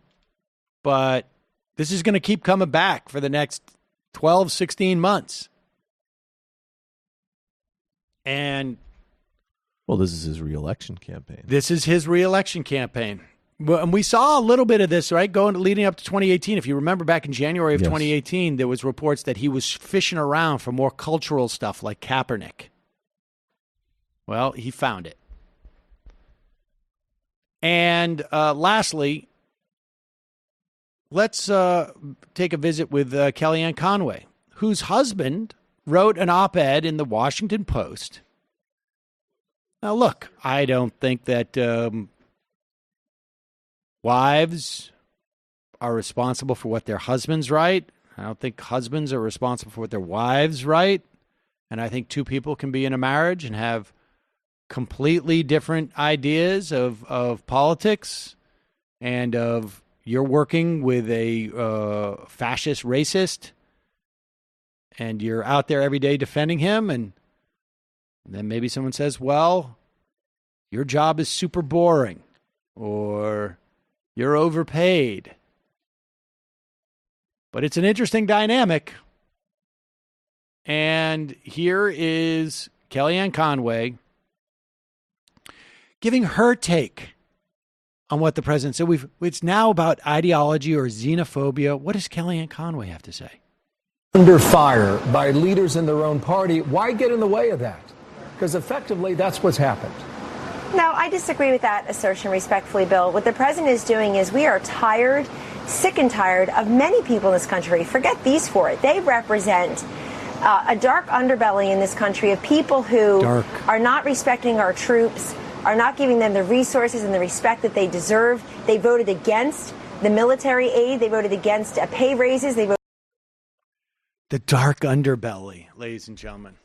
but this is going to keep coming back for the next 12, 16 months. And well, this is his reelection campaign. Well, and we saw a little bit of this, right, leading up to 2018. If you remember back in January of 2018, there was reports that he was fishing around for more cultural stuff like Kaepernick. Well, he found it. And lastly, let's take a visit with Kellyanne Conway, whose husband wrote an op-ed in the Washington Post. Now, look, I don't think that wives are responsible for what their husbands write. I don't think husbands are responsible for what their wives write. And I think two people can be in a marriage and have completely different ideas of politics and of you're working with a fascist racist and you're out there every day defending him. And then maybe someone says, well, your job is super boring or you're overpaid. But it's an interesting dynamic. And here is Kellyanne Conway giving her take on what the president said. It's now about ideology or xenophobia. What does Kellyanne Conway have to say? Under fire by leaders in their own party. Why get in the way of that? Because effectively, that's what's happened. No, I disagree with that assertion respectfully, Bill. What the president is doing is we are tired, sick and tired of many people in this country. Forget these four. They represent a dark underbelly in this country of people who are not respecting our troops, are not giving them the resources and the respect that they deserve. They voted against the military aid. They voted against pay raises. They voted. The dark underbelly, ladies and gentlemen.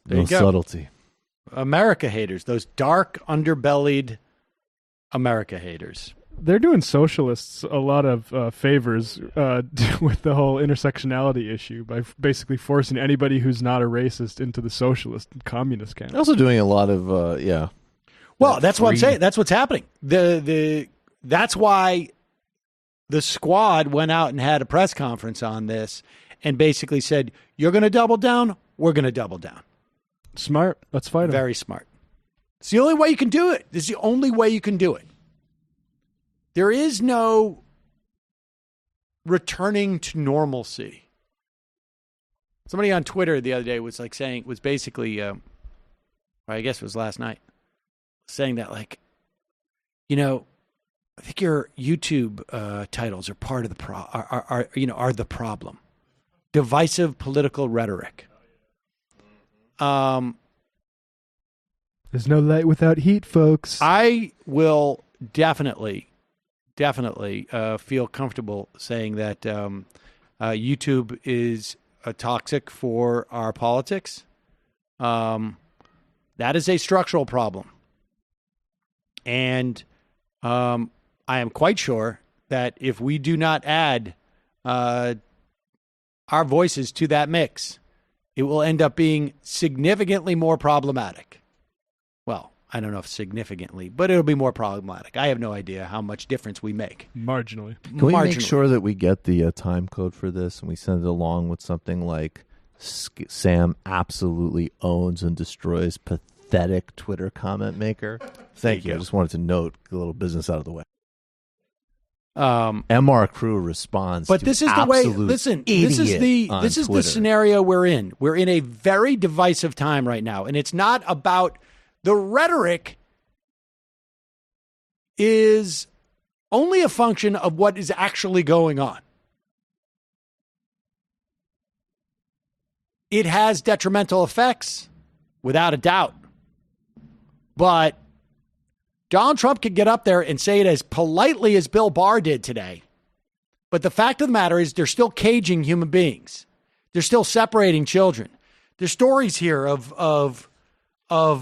There No you go. subtlety. America haters, those dark underbellied America haters. They're doing socialists a lot of favors with the whole intersectionality issue by basically forcing anybody who's not a racist into the socialist and communist camp. They're also doing a lot of, Well, that's what I'm saying. That's what's happening. That's why the squad went out and had a press conference on this and basically said, you're going to double down, we're going to double down. Smart. Let's fight them. Very smart. It's the only way you can do it. It's the only way you can do it. There is no returning to normalcy. Somebody on Twitter the other day was basically, or I guess it was last night, saying that I think your YouTube titles are part of the are the problem. Divisive political rhetoric. There's no light without heat, folks. I will definitely feel comfortable saying that YouTube is toxic for our politics. That is a structural problem. And I am quite sure that if we do not add our voices to that mix, it will end up being significantly more problematic. Well, I don't know if significantly, but it'll be more problematic. I have no idea how much difference we make. Marginally. Can we make sure that we get the time code for this and we send it along with something like Sam absolutely owns and destroys pathetic Twitter comment maker? Thank you. I just wanted to note a little business out of the way. MR Crew responds, but this is the way. Listen, this is the scenario we're in. We're in a very divisive time right now, and it's not about the rhetoric. Is only a function of what is actually going on. It has detrimental effects, without a doubt, but Donald Trump could get up there and say it as politely as Bill Barr did today. But the fact of the matter is they're still caging human beings. They're still separating children. There's stories here of a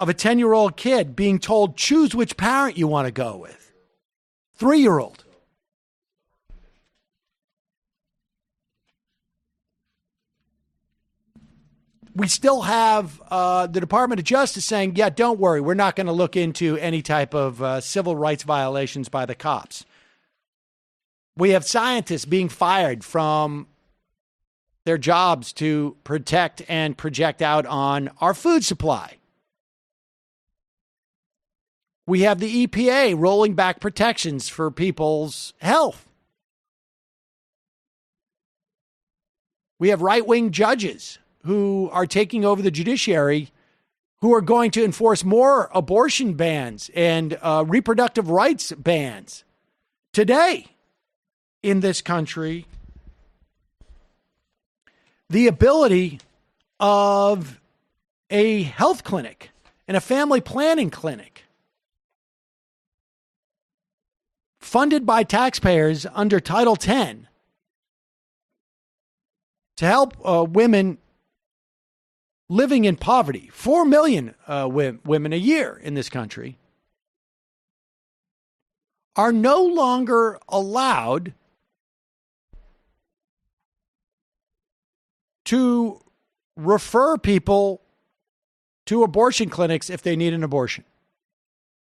10-year-old kid being told, choose which parent you want to go with. 3-year-old. We still have the Department of Justice saying, yeah, don't worry, we're not going to look into any type of civil rights violations by the cops. We have scientists being fired from their jobs to protect and project out on our food supply. We have the EPA rolling back protections for people's health. We have right-wing judges who are taking over the judiciary, who are going to enforce more abortion bans and reproductive rights bans. Today, in this country, the ability of a health clinic and a family planning clinic funded by taxpayers under Title X to help women living in poverty, 4 million women a year in this country, are no longer allowed to refer people to abortion clinics if they need an abortion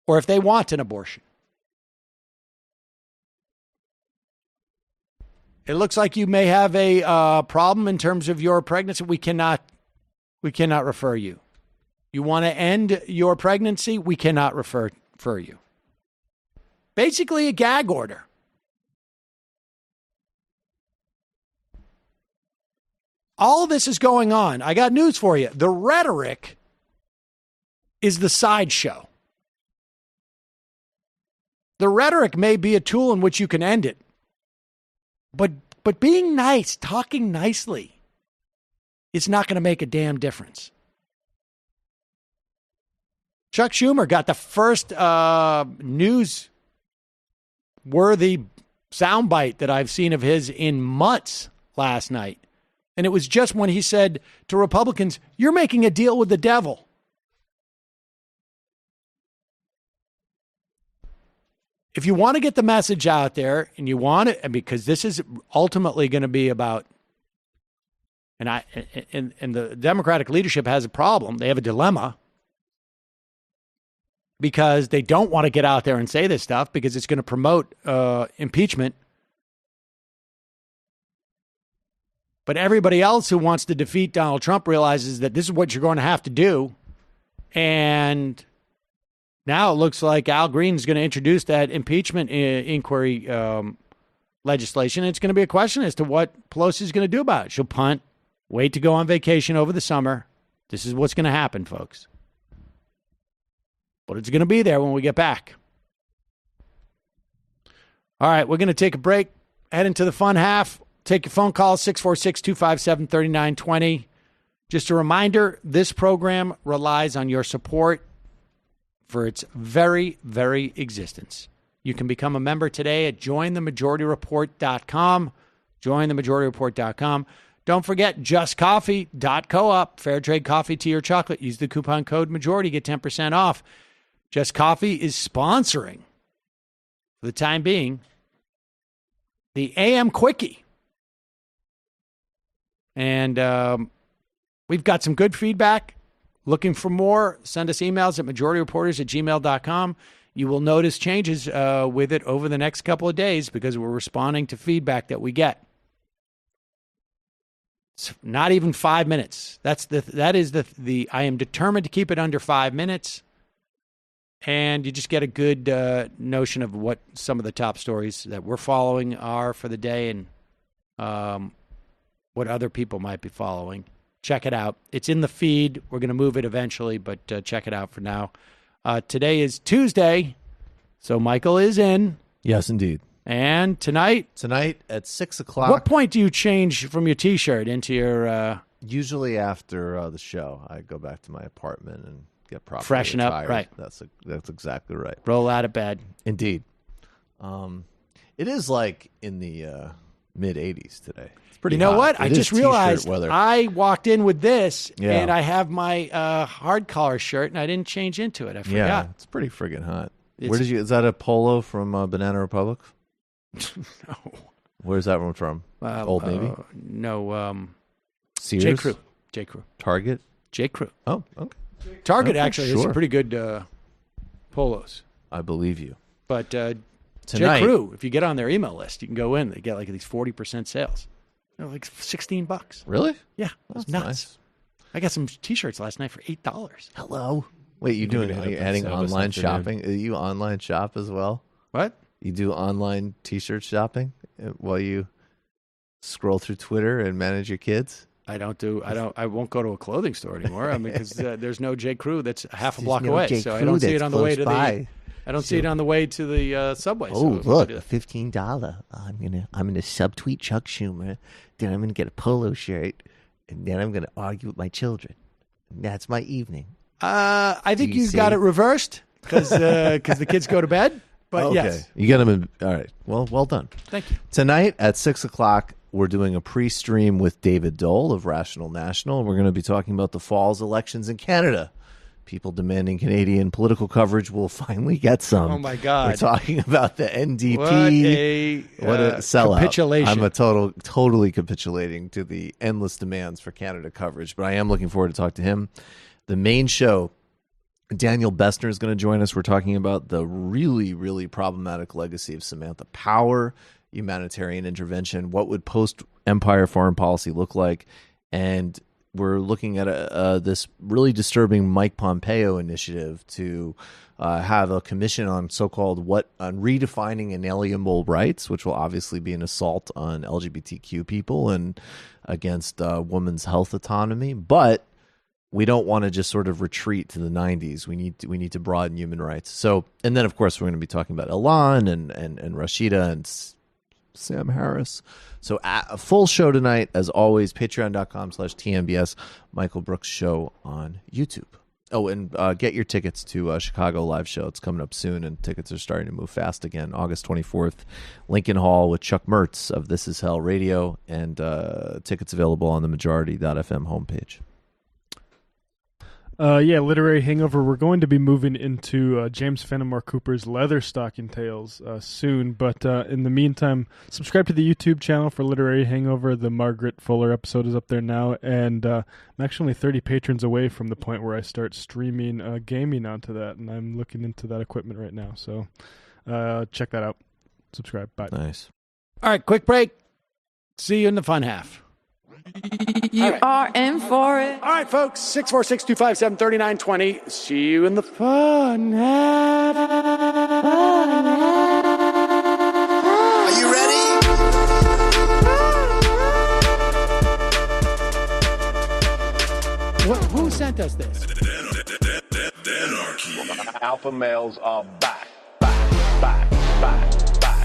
or if they want an abortion. It looks like you may have a problem in terms of your pregnancy. We cannot refer you. You want to end your pregnancy? We cannot refer you. Basically a gag order. All of this is going on. I got news for you. The rhetoric is the sideshow. The rhetoric may be a tool in which you can end it. But being nice, talking nicely, it's not going to make a damn difference. Chuck Schumer got the first news-worthy soundbite that I've seen of his in months last night. And it was just when he said to Republicans, you're making a deal with the devil. If you want to get the message out there and you want it, because this is ultimately going to be about, and the Democratic leadership has a problem. They have a dilemma because they don't want to get out there and say this stuff because it's going to promote impeachment. But everybody else who wants to defeat Donald Trump realizes that this is what you're going to have to do. And now it looks like Al Green is going to introduce that impeachment inquiry legislation. It's going to be a question as to what Pelosi is going to do about it. She'll punt, wait to go on vacation over the summer. This is what's going to happen, folks. But it's going to be there when we get back. All right, we're going to take a break, head into the fun half. Take your phone call, 646-257-3920. Just a reminder, this program relies on your support for its very, very existence. You can become a member today at jointhemajorityreport.com. Jointhemajorityreport.com. Don't forget, justcoffee.coop. Fair trade coffee, tea, or chocolate. Use the coupon code majority, get 10% off. Just Coffee is sponsoring, for the time being, the AM Quickie. And we've got some good feedback. Looking for more, send us emails at majorityreporters@gmail.com. You will notice changes with it over the next couple of days because we're responding to feedback that we get. It's not even 5 minutes. That is the I am determined to keep it under 5 minutes. And you just get a good notion of what some of the top stories that we're following are for the day and what other people might be following. Check it out. It's in the feed. We're going to move it eventually, but check it out for now. Today is Tuesday, so Michael is in. Yes, indeed. And tonight at 6 o'clock. What point do you change from your T-shirt into your... Usually after the show, I go back to my apartment and get properly freshen retired. up, right. That's exactly right. Roll out of bed. Indeed. It is like in the mid-80s today. It's pretty You know hot. what? I It is just t-shirt realized weather. I walked in with this, Yeah. and I have my hard collar shirt, and I didn't change into it. I forgot. Yeah, it's pretty friggin' hot. It's- Is that a polo from Banana Republic? No. Where's that one from? Old Navy? No. Sears? J. Crew. Target? J. Crew. Oh, okay. Target Okay, actually has sure. some pretty good polos. I believe you. But J. Tonight- Crew, if you get on their email list, you can go in. They get like these 40% sales. They're like $16. Really? Yeah, it was That's nuts. nice. I got some T-shirts last night for $8. Hello. Wait, are you adding online shopping? You online shop as well? What? You do online T-shirt shopping while you scroll through Twitter and manage your kids? I won't go to a clothing store anymore. I mean, because there's no J. Crew that's half a There's block no away, J. so I Crew don't see it that's on the way to close by. I don't see it on the way to the subway. Oh, so look, $15. I'm gonna subtweet Chuck Schumer. Then I'm gonna get a polo shirt, and then I'm gonna argue with my children. And that's my evening. I think Do you you've got see? it reversed because the kids go to bed. But okay. yes, You get them in. All right. Well done. Thank you. Tonight at 6 o'clock, we're doing a pre-stream with David Dole of Rational National. We're going to be talking about the fall's elections in Canada. People demanding Canadian political coverage will finally get some. Oh, my God. We're talking about the NDP. What a sellout. capitulation. I'm totally capitulating to the endless demands for Canada coverage, but I am looking forward to talk to him. The main show, Daniel Bessner is going to join us. We're talking about the really, really problematic legacy of Samantha Power, humanitarian intervention. What would post-empire foreign policy look like? And we're looking at this really disturbing Mike Pompeo initiative to have a commission on on redefining inalienable rights, which will obviously be an assault on LGBTQ people and against women's health autonomy. But we don't want to just sort of retreat to the 90s. We need to broaden human rights. So, and then of course we're going to be talking about Ilan and Rashida and Sam Harris. So a full show tonight, as always, patreon.com/TMBS, Michael Brooks Show on YouTube. Oh, and get your tickets to Chicago live show. It's coming up soon, and tickets are starting to move fast again. August 24th, Lincoln Hall with Chuck Mertz of This Is Hell Radio, and tickets available on the Majority.fm homepage. Literary Hangover. We're going to be moving into James Fenimore Cooper's Leather Stocking Tales soon, but in the meantime, subscribe to the YouTube channel for Literary Hangover. The Margaret Fuller episode is up there now, and I'm actually only 30 patrons away from the point where I start streaming gaming onto that, and I'm looking into that equipment right now, so check that out. Subscribe. Bye. Nice. All right, quick break. See you in the fun half. You are in for it. All right, folks, 646-257-3920. See you in the fun half. Are you ready? Who sent us this? Alpha males are back.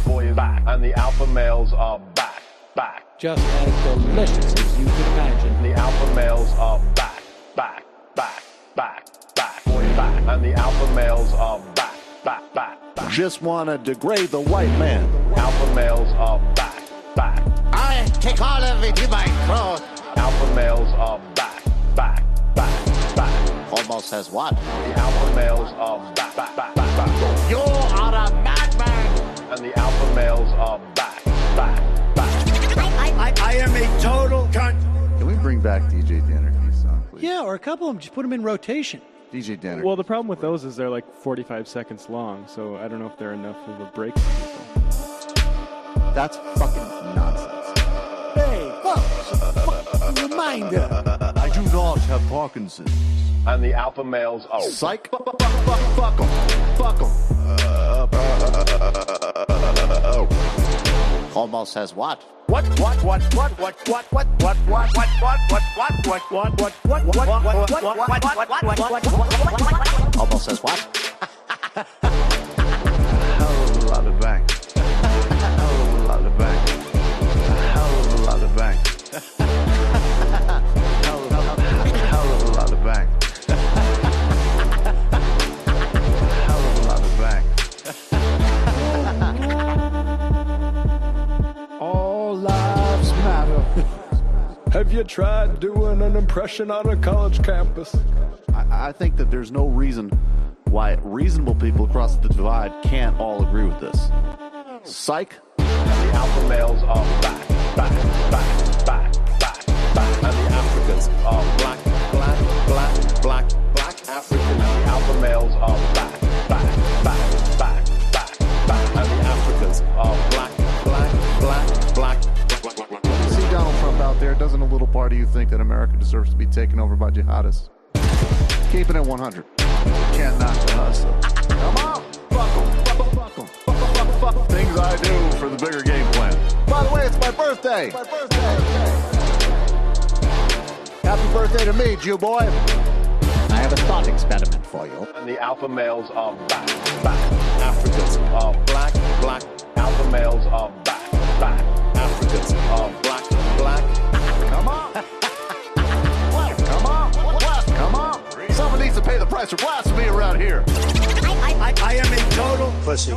Boys back. And the alpha males are back. Just as delicious as you can imagine. The alpha males are back. Boys back. And the alpha males are back. Just want to degrade the white man. Alpha males are back. I take all of it in my throat. Alpha males are back. Almost has what? The alpha males are back. You are a madman. And the alpha males are back. I am a total cunt. back DJ Danergy's song, please. Yeah, or a couple of them. Just put them in rotation. DJ Danergy. Well, the problem with those is they're like 45 seconds long, so I don't know if they're enough of a break for people. That's fucking nonsense. Hey, folks, reminder. I do not have Parkinson's. And the alpha males are... Psych. Fuck them. Fuck them. Almost says what? Almost says what? Hell of a lot of bank. Hell of a lot of bank. Hell of a lot of bank. Hell of a lot of bank. Hell of a lot of bank. All lives matter. Have you tried doing an impression on a college campus? I think that there's no reason why reasonable people across the divide can't all agree with this. Psych. And the alpha males are back. And the Africans are black. African. And the alpha males are back. And the Africans are black. When you see Donald Trump out there, doesn't a little part of you think that America deserves to be taken over by jihadists? Keeping it 100. Can't knock the hustle. Come on! Fuck 'em. Fuck things I do for the bigger game plan. By the way, it's my birthday! Happy birthday to me, Jew boy! I have a thought experiment for you. And the alpha males are back. Africans are black. Alpha males are back. Africans are black. Come on! Come on! Someone needs to pay the price for blasphemy around here. I am a total pussy.